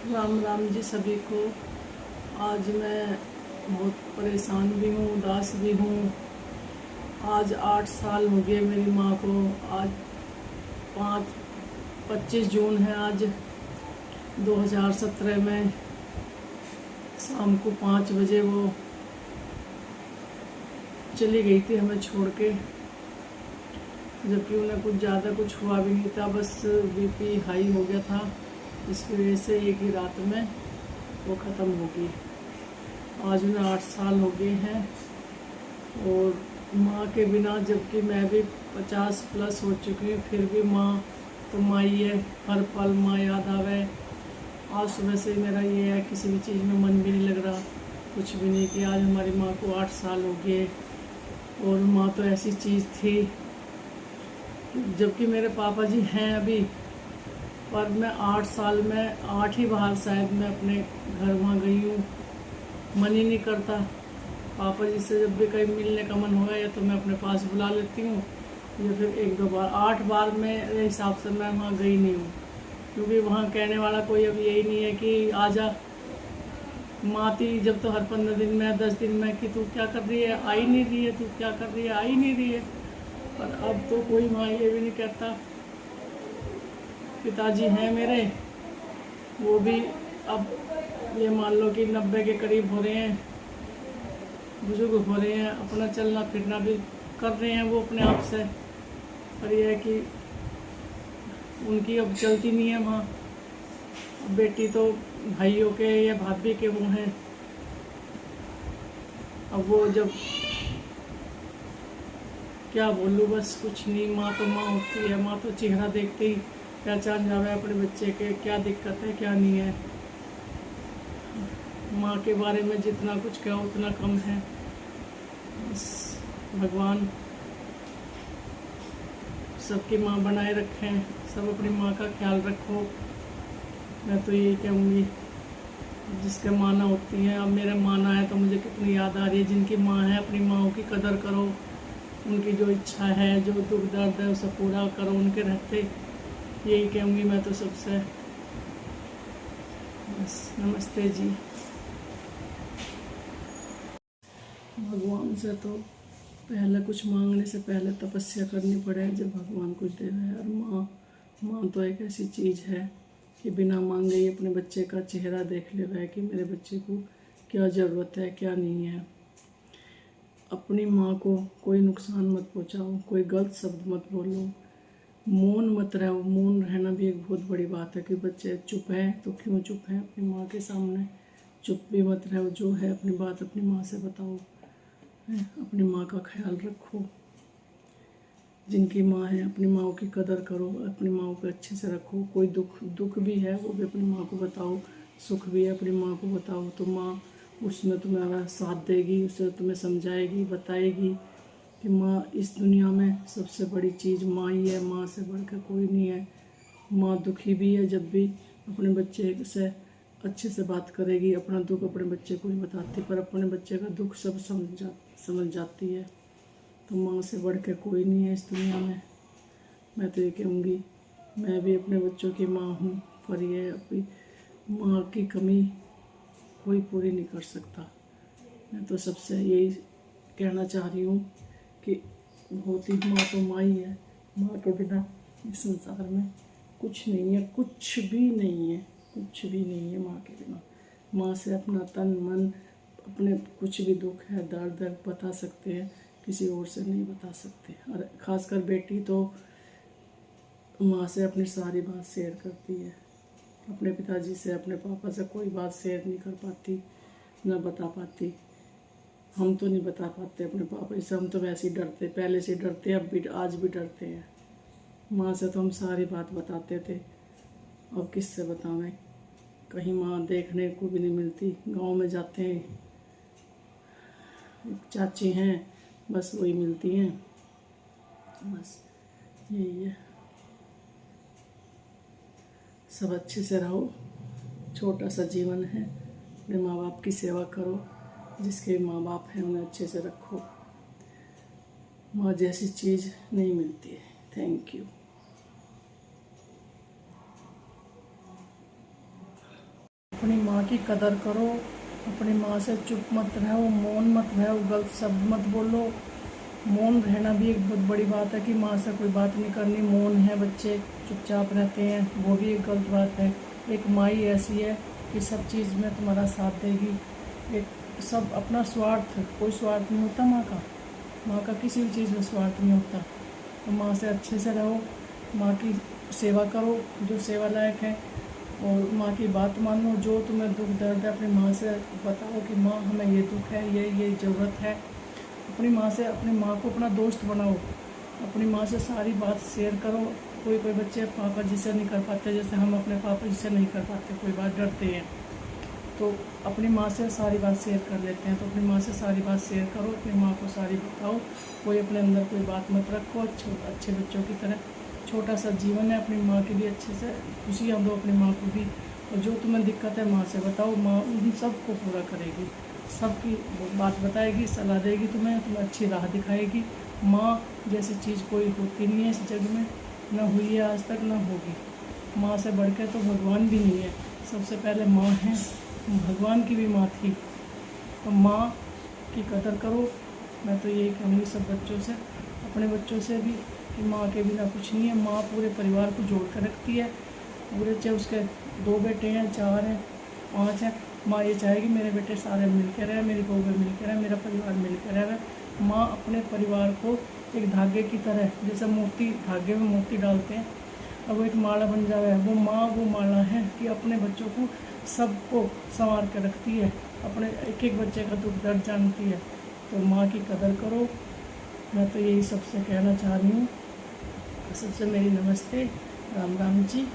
राम राम जी सभी को। आज मैं बहुत परेशान भी हूँ, उदास भी हूँ। आज 8 साल हो गए मेरी माँ को। आज 25 जून है आज 2017 में। शाम को 5 बजे वो चली गई थी हमें छोड़ के, जबकि उन्हें कुछ ज़्यादा कुछ हुआ भी नहीं था, बस बीपी हाई हो गया था। इसकी वजह से एक ही रात में वो ख़त्म हो गई। आज उन्हें 8 साल हो गए हैं और माँ के बिना, जबकि मैं भी 50 प्लस हो चुकी हूँ, फिर भी माँ तो माँ ही है। हर पल माँ याद आवे। आज सुबह से मेरा ये है, किसी भी चीज़ में मन भी नहीं लग रहा, कुछ भी नहीं कि आज हमारी माँ को 8 साल हो गए। और माँ तो ऐसी चीज़ थी, जबकि मेरे पापा जी हैं अभी, पर मैं 8 साल में 8 ही बार शायद मैं अपने घर वहाँ गई हूँ। मन ही नहीं करता। पापा जी से जब भी कहीं मिलने का मन होगा या तो मैं अपने पास बुला लेती हूँ या फिर 1-2 बार। 8 बार मेरे हिसाब से मैं वहाँ गई नहीं हूँ, क्योंकि वहाँ कहने वाला कोई अब यही नहीं है कि आजा। माँ थी जब तो हर 15 दिन में 10 दिन में कि तू क्या कर रही है, आ ही नहीं रही है, तू क्या कर रही है, आ ही नहीं रही है। पर अब तो कोई माँ ये भी नहीं कहता। पिताजी हैं मेरे, वो भी अब ये मान लो कि 90 के करीब हो रहे हैं, बुजुर्ग हो रहे हैं, अपना चलना फिरना भी कर रहे हैं वो अपने आप से। पर यह है कि उनकी अब चलती नहीं है वहाँ। बेटी तो भाइयों के या भाभी के वो हैं। अब वो जब क्या बोलूँ, बस कुछ नहीं। माँ तो माँ होती है। माँ तो चेहरा देखते ही पहचान जावे अपने बच्चे के क्या दिक्कत है क्या नहीं है। माँ के बारे में जितना कुछ कहो उतना कम है। बस भगवान सबकी माँ बनाए रखें, सब अपनी माँ का ख्याल रखो। मैं तो यही कहूँगी, जिसके माना होती हैं। अब मेरे माना है तो मुझे कितनी याद आ रही है। जिनकी माँ है, अपनी माँओं की कदर करो। उनकी जो इच्छा है, जो दुख दर्द है, उसे पूरा करो उनके रहते। यही कहूँगी मैं तो सबसे। बस नमस्ते जी। भगवान से तो पहले कुछ मांगने से पहले तपस्या करनी पड़े, जब भगवान कुछ दे रहे। और माँ तो एक ऐसी चीज़ है कि बिना मांगे ही अपने बच्चे का चेहरा देख ले रहा है कि मेरे बच्चे को क्या ज़रूरत है क्या नहीं है। अपनी माँ को कोई नुकसान मत पहुँचाओ, कोई गलत शब्द मत बोलो, मौन मत रहो। मौन रहना भी एक बहुत बड़ी बात है कि बच्चे चुप हैं तो क्यों चुप हैं अपनी माँ के सामने। चुप भी मत रहो, जो है अपनी बात अपनी माँ से बताओ। अपनी माँ का ख्याल रखो। जिनकी माँ है, अपनी माँ की कदर करो, अपनी माँ को अच्छे से रखो। कोई दुख भी है वो भी अपनी माँ को बताओ, सुख भी है अपनी माँ को बताओ। तो माँ उसमें तुम्हारा साथ देगी, उसे तुम्हें समझाएगी, बताएगी कि माँ इस दुनिया में सबसे बड़ी चीज़ माँ ही है, माँ से बढ़कर कोई नहीं है। माँ दुखी भी है जब भी अपने बच्चे से अच्छे से बात करेगी। अपना दुख अपने बच्चे को नहीं बताती, पर अपने बच्चे का दुख सब समझ जाती है। तो माँ से बढ़ के कोई नहीं है इस दुनिया में। मैं तो ये कहूँगी, मैं भी अपने बच्चों की माँ हूँ, पर ये अपनी माँ की कमी कोई पूरी नहीं कर सकता। मैं तो सबसे यही कहना चाह रही हूँ कि बहुत ही माँ तो माँ ही है। माँ के बिना इस संसार में कुछ नहीं है, कुछ भी नहीं है, कुछ भी नहीं है माँ के बिना। माँ से अपना तन मन, अपने कुछ भी दुख है, दर्द बता सकते हैं, किसी और से नहीं बता सकते। और ख़ासकर बेटी तो माँ से अपनी सारी बात शेयर करती है। अपने पिताजी से, अपने पापा से कोई बात शेयर नहीं कर पाती, ना बता पाती। हम तो नहीं बता पाते अपने पापा से, हम तो वैसे ही डरते, पहले से डरते, अब भी आज भी डरते हैं। माँ से तो हम सारी बात बताते थे, अब किससे बतावें। कहीं माँ देखने को भी नहीं मिलती। गांव में जाते हैं, एक चाची हैं, बस वही मिलती हैं। बस यही है। सब अच्छे से रहो, छोटा सा जीवन है। अपने माँ बाप की सेवा करो, जिसके माँ बाप हैं उन्हें अच्छे से रखो। माँ जैसी चीज़ नहीं मिलती है। Thank you. अपनी माँ की कदर करो, अपनी माँ से चुप मत रहो, मौन मत रहो, गलत शब्द मत बोलो। मौन रहना भी एक बहुत बड़ी बात है कि माँ से कोई बात नहीं करनी, मौन है बच्चे, चुपचाप रहते हैं, वो भी एक गलत बात है। एक माँ ही ऐसी है कि सब चीज़ में तुम्हारा साथ देगी। एक सब अपना स्वार्थ, कोई स्वार्थ नहीं होता माँ का किसी भी चीज़ में स्वार्थ नहीं होता। तो माँ से अच्छे से रहो, माँ की सेवा करो जो सेवा लायक है, और माँ की बात मानो। जो तुम्हें दुख दर्द है अपनी माँ से बताओ कि माँ हमें ये दुख है, ये ज़रूरत है। अपनी माँ को अपना दोस्त बनाओ, अपनी माँ से सारी बात शेयर करो। कोई बच्चे पापा जी से नहीं कर पाते, जैसे हम अपने पापा जी से नहीं कर पाते, कोई बात डरते हैं, तो अपनी माँ से सारी बात शेयर कर लेते हैं। तो अपनी माँ से सारी बात शेयर करो, अपनी माँ को सारी बताओ। कोई अपने अंदर कोई बात मत रखो, अच्छे बच्चों की तरह। छोटा सा जीवन है, अपनी माँ के लिए अच्छे से खुशियाँ दो अपनी माँ को भी। और जो तुम्हें दिक्कत है माँ से बताओ, माँ उन सबको पूरा करेगी, सबकी बात बताएगी, सलाह देगी, तुम्हें अच्छी राह दिखाएगी। माँ जैसी चीज़ कोई होती नहीं है इस जग में, ना हुई है आज तक, ना होगी। माँ से बढ़ के तो भगवान भी नहीं है, सबसे पहले माँ है, भगवान की भी माँ थी। तो माँ की कदर करो। मैं तो यही कहूँगी सब बच्चों से, अपने बच्चों से भी, कि माँ के बिना कुछ नहीं है। माँ पूरे परिवार को जोड़ कर रखती है। पूरे चाहे उसके 2 बेटे हैं, 4 हैं, 5 हैं, माँ ये चाहेगी मेरे बेटे सारे मिल के रहे, मेरी बहू भी मिल के रहे, मेरा परिवार मिल के रहे। माँ अपने परिवार को एक धागे की तरह, जैसे मोती, धागे में मोती डालते हैं, अब वो एक माला बन जाए, वो माँ वो माला है कि अपने बच्चों को सबको संवार के रखती है, अपने एक एक बच्चे का दुख दर्द जानती है। तो माँ की कदर करो। मैं तो यही सबसे कहना चाह रही हूँ। सबसे मेरी नमस्ते, राम राम जी।